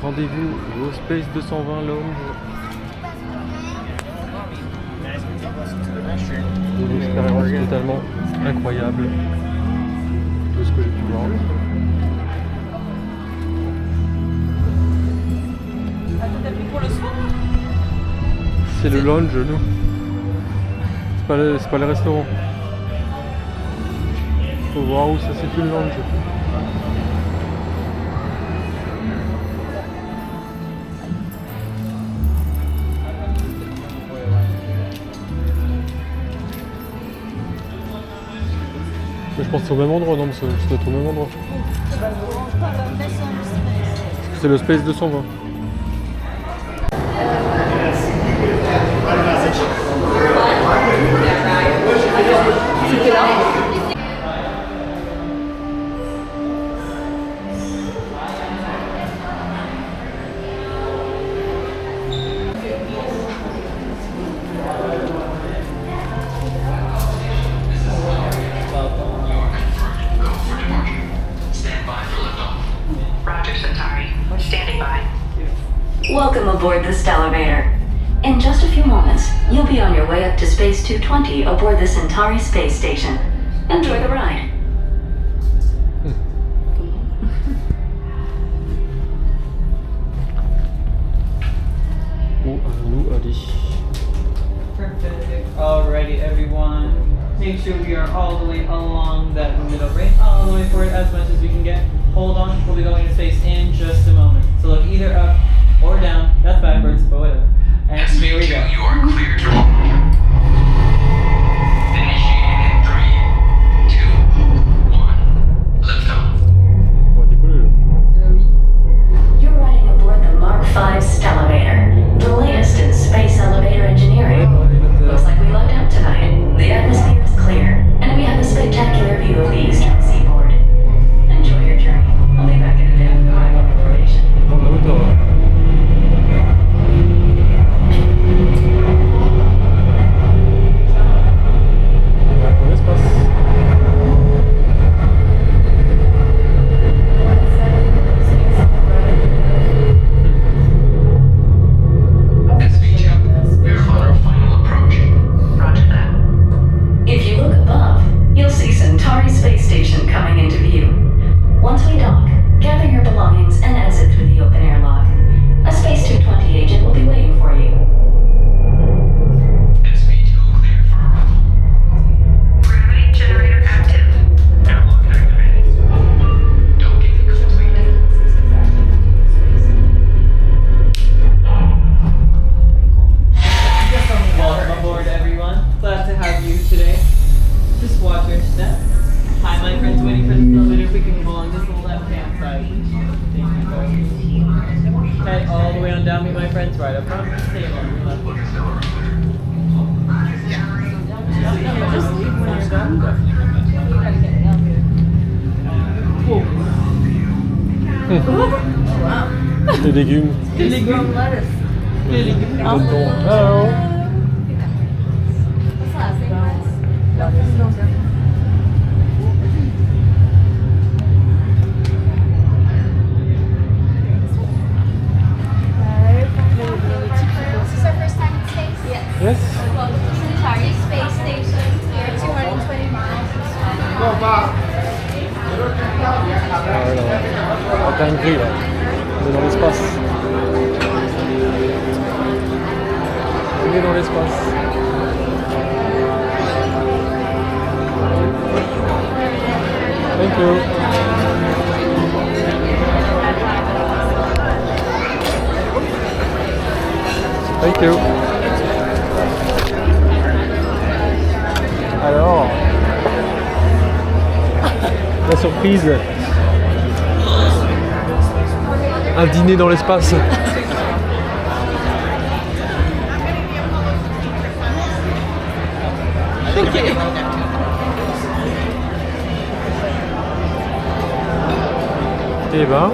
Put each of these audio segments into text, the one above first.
Rendez-vous au Space 220 Lounge. Une expérience totalement incroyable de ce que j'ai pu voir. C'est le lounge, nous. C'est pas le restaurant. Faut voir où ça situe le lounge. Mais je pense que c'est au même endroit, non? Ça doit être au même endroit. C'est le Space 220. C'était là. Welcome aboard the Stellarvator. In just a few moments, you'll be on your way up to Space 220 aboard the Centauri space station. Enjoy the ride. Où allons-nous aller? Perfect. Alrighty, everyone. Make sure we are all the way along that middle ring, all the way forward as much as we can get. Hold on, we'll be going to space in just a moment. So look either up or down. That's backwards, but whatever. And here we go. You are clear to initiate in 3, 2, 1. Lift off. On va décoller là. You're riding aboard the Mark V Stellarvator, the latest in space elevator engineering. Looks like we lucked out tonight. The atmosphere is clear, and we have a spectacular view of the eastern seaboard. Enjoy your journey. I'll be back in a bit with arrival information. Prendre la hauteur là. Dans l'espace. SV2, we are on our final approach. Roger that. If you look above, you'll see Centauri Space Station coming into view. Once we dock, gather your belongings and exit through the open airlock. A Space 220 agent will be waiting for you. SV2 clear for arrival. Gravity generator active. Airlock activated. Docking complete. Welcome aboard, everyone. Glad to have you today. Just watch your step. Hi, my friends, waiting for the elevator. If we can move along just the left-hand side. Thank you. Head all the way on down. Meet my friends right up front. Stay along your left. Just leave when you're done. Des légumes. Des légumes. Des légumes. Hello. This is our first time in space? Yes. Yes. Centauri Space Station. We're 220 miles. Ah ouais, là, en plein gris là. On est dans l'espace. On est dans l'espace. Thank you. Thank you. Alors, la surprise. Un dîner dans l'espace. Eh ben.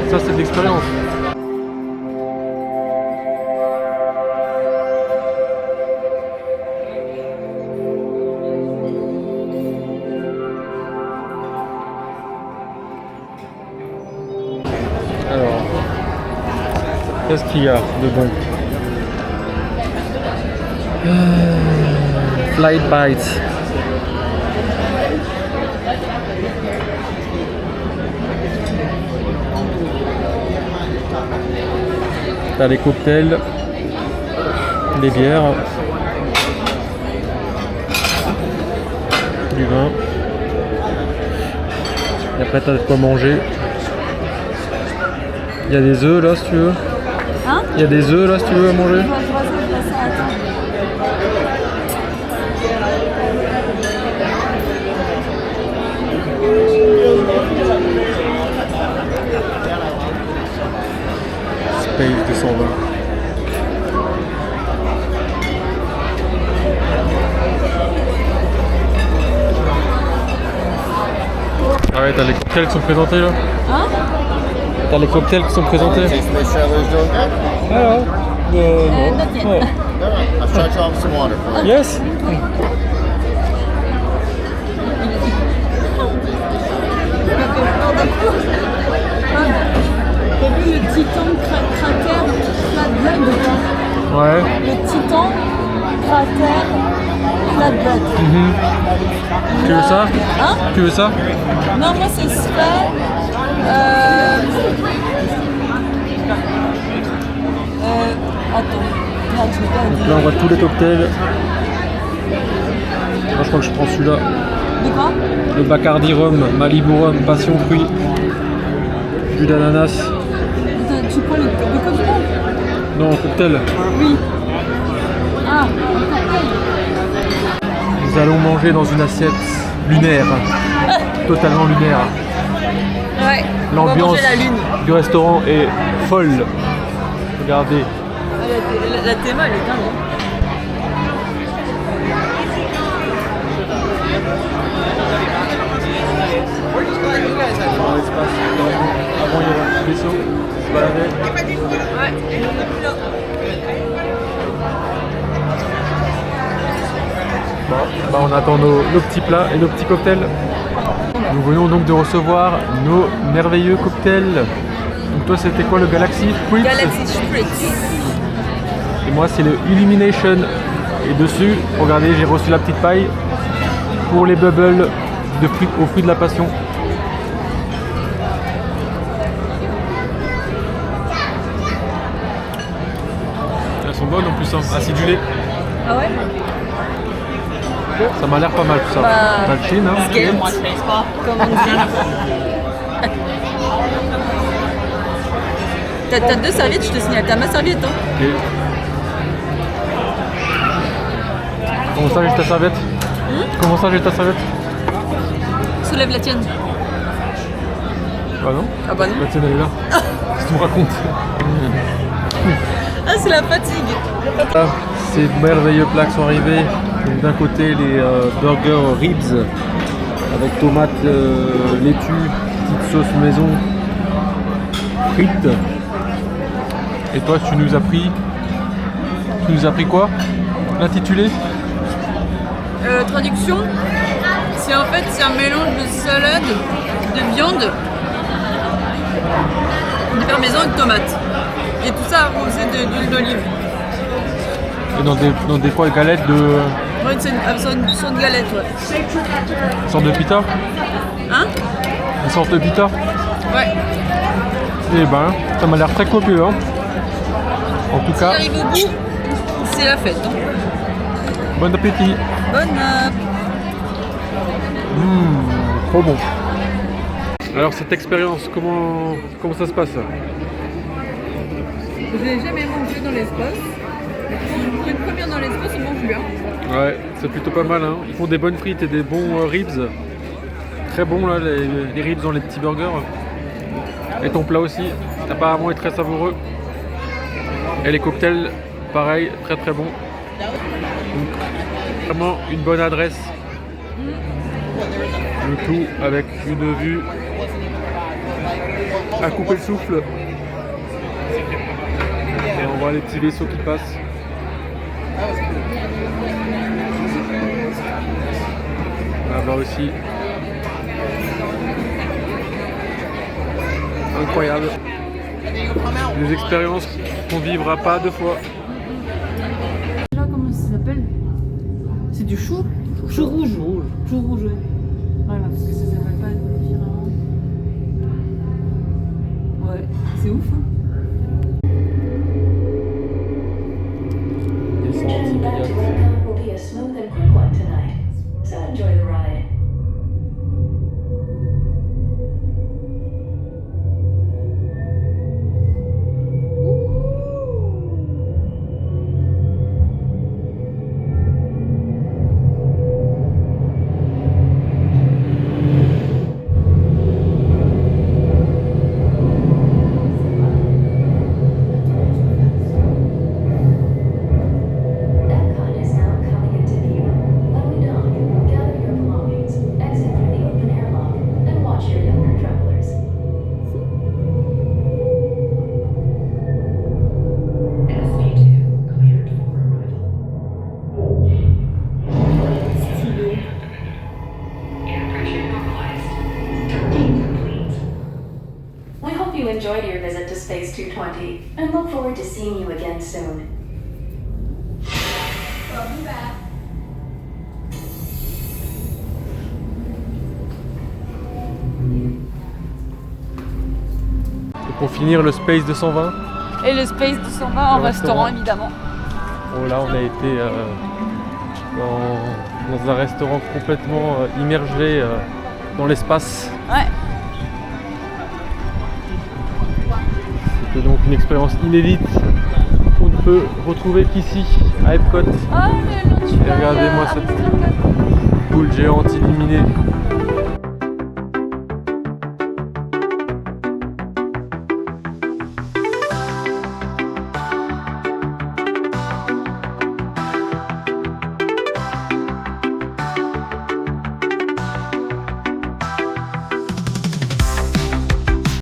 Ça c'est de l'expérience. Qu'est-ce qu'il y a de bon? Flight Bites. T'as les cocktails, des bières, du vin. Et après t'as de quoi manger. Il y a des œufs là si tu veux. Hein? Il y a des œufs là si tu veux à manger. Space 220. Ah ouais, t'as les cocktails qui sont présentés là. Hein? T'as les cocktails qui sont présentés. Alors, not yet. oh. I've tried you off some water for you. Yes. T'as vu le titan cratère flatbread ou pas? Ouais. Le titan cratère flatbread. Tu veux ça? Hein? Tu veux ça? Non, moi ce serait. Attends. Merde, je vais pas Donc là on voit tous les cocktails. Moi je crois que je prends celui-là. De quoi? Le Bacardi Rhum, Malibu Rhum, Passion Fruit, jus d'ananas. Attends, tu prends le quoi du monde? Non, cocktail. Oui. Ah, le cocktail. Nous allons manger dans une assiette lunaire. Totalement lunaire. Ouais. On va L'ambiance manger la lune. du restaurant est folle. Regardez. La théma, elle est dingue. Dans l'espace. Avant il y avait un petit vaisseau qui se baladait. Bon, bah on attend nos petits plats et nos petits cocktails. Nous venons donc de recevoir nos merveilleux cocktails. Donc toi c'était quoi, le Galaxy Spritz? Galaxy Spritz. Et moi c'est le Illumination. Et dessus, regardez, j'ai reçu la petite paille pour les bubbles aux fruits de la passion. Elles sont bonnes en plus, hein, acidulées. Ah ouais? Ça m'a l'air pas mal tout ça. Bah, Machine, hein. Skate, comme on dit. T'as deux serviettes, je te signale. T'as ma serviette, hein? Ok. Comment ça, j'ai ta serviette? Comment ça, j'ai ta serviette? Soulève la tienne. Bah non. Ah bah non. La tienne elle est là. Qu'est-ce que tu me racontes? Ah, c'est la fatigue. Ah, ces merveilleux plats qui sont arrivés. Donc, d'un côté les burgers ribs avec tomates, laitue, petite sauce maison, frites. Et toi tu nous as pris quoi? L'intitulé? Traduction, c'est un mélange de salade, de viande, de parmesan et de tomates. Et tout ça arrosé d'huile d'olive. Et dans des quoi, galettes de... Ouais, c'est une sorte de galette, ouais. Une sorte de pita? Hein? Une sorte de pita? Ouais. Eh ben, ça m'a l'air très copieux, hein. En tout Si cas, j'arrive au bout, c'est la fête. Hein. bon appétit. Bonne Trop bon. Alors cette expérience, comment ça se passe? Je n'ai jamais mangé dans l'espace. Pour une première dans l'espace, on mange bien. Ouais, c'est plutôt pas mal, hein. Ils font des bonnes frites et des bons ribs. Très bon là, les ribs dans les petits burgers. Et ton plat aussi, apparemment est très savoureux. Et les cocktails, pareil, très très bon. Donc, vraiment une bonne adresse. Le tout avec une vue à couper le souffle. Et on voit les petits vaisseaux qui passent. Là-bas aussi. Incroyable. Des expériences qu'on vivra pas deux fois. Là, comment ça s'appelle? C'est du chou? Chou rouge. Chou rouge, ouais. Voilà, parce que ça s'appelle pas différemment. Ouais, c'est ouf, hein. Your journey back to Epcot will be a smooth and quick one tonight, so enjoy the ride. Epcot is now coming into view. When we dock, gather your belongings, exit through the open airlock, and watch your younger travelers. SB2 cleared for arrival. Air pressure normalized. Docking complete. We hope you enjoyed your visit to Space 220 and look forward to seeing you again soon. Et pour finir, le Space 220. Et le Space 220 en Le restaurant, restaurant. évidemment. Oh là, on a été dans un restaurant complètement immergé dans l'espace. Ouais. C'était donc une expérience inédite qu'on ne peut retrouver qu'ici, à Epcot. Ah, mais l'autre, tu Et regardez-moi cette boule géante illuminée.